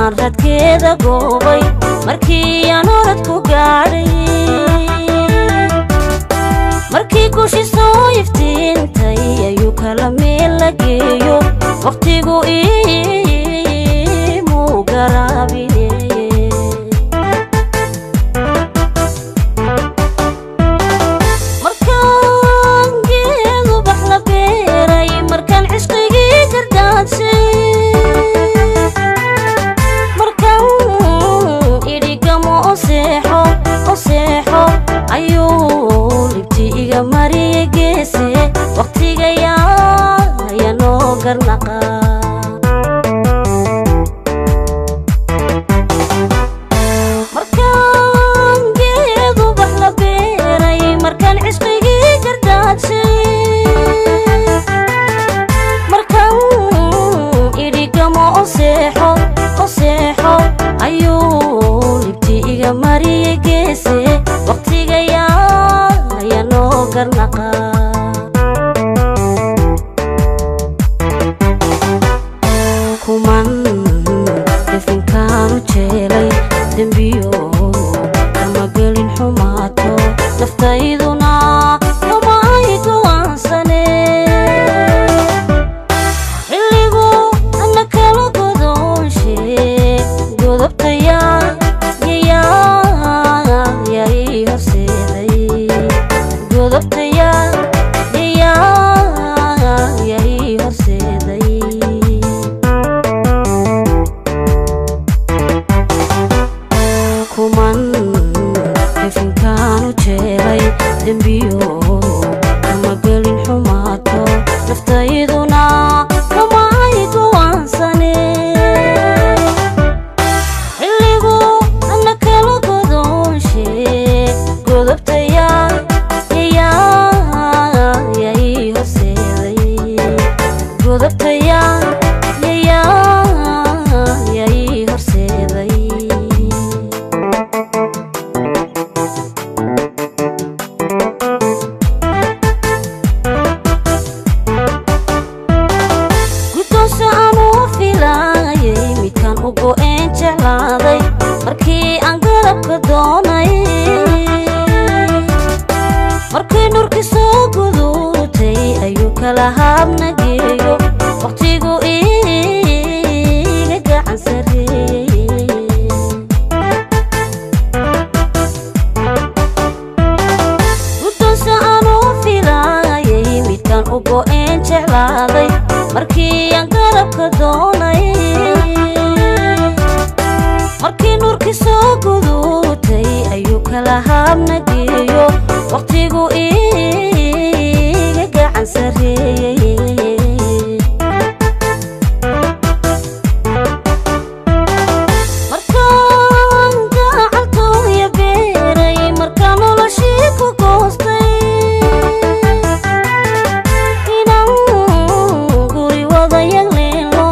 kumaan radkeeda goobay markii aan orad ku gaadhay markii guushi soo iftiintay ayuu kala meel la geeyo waqtigu iimuu garaabine markaan geedu bax la beeray markaan cishqigii gardaadshay ayuu libti iga mariyay geese waqtiga yaa noo garnaqa markaan geedu bax la beeray markaan cishqigii gardaadshay markaan idhigamo o seexo ayuu libti iga mariyay geese waqtiga yaa noo garnaqa kuman definkaanu jeelay dembiyo kama gelin xumaato naftayduna kama ay go'aansane xilligu ana kala godoonshe godobtaya kuman definkaanu jeelay dembiyo kama gelin xumaato naftayduna kama ay go'aansane xilligu ana kala godoonshe godobtaya godobtaya ii horseeday guddoonsa anuu filaayay midkaan u go'een jeclaaday markii aan garabka doonay markii nurki soo guduutay ayuu kala habna geeyo waqtigu iga gacan sareeyey guddoonsa anuu filaayay midkaan u go'een jeclaaday markii aan garabka doonay markii nurki soo guduutay ayuu kala habna geeyo waqtigu iga gacan sareeyey markaan gacaltooya beeray markaan noloshii ku goostay inaan guri wada yagleelo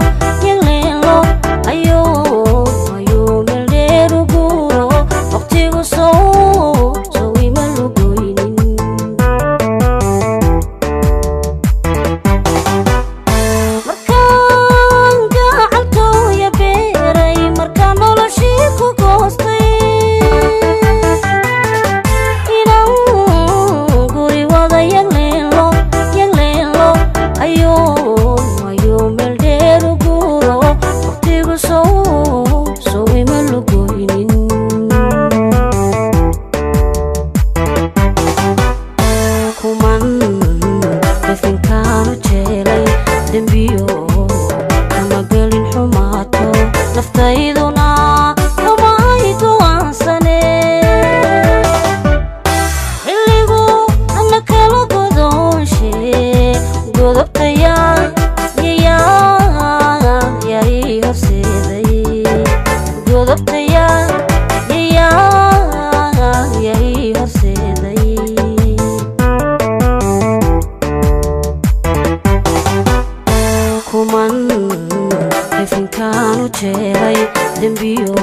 ayuu meeldheeru guuro waqtigu sow ima lugoynin markaan gacaltooya beeray markaan noloshii ku goostay inaan guri wada yagleelo ayuu meeldheeru guuro waqtigu sow ima lugoynin kuman definkaanu jeelay dembiyo kama gelin xumaato naftayduna kama ay go'aansane xilligu ana kala godoonshe godobtaya ii horseeday godobtaya ii horseeday kuman definkaanu jeelay dembiyo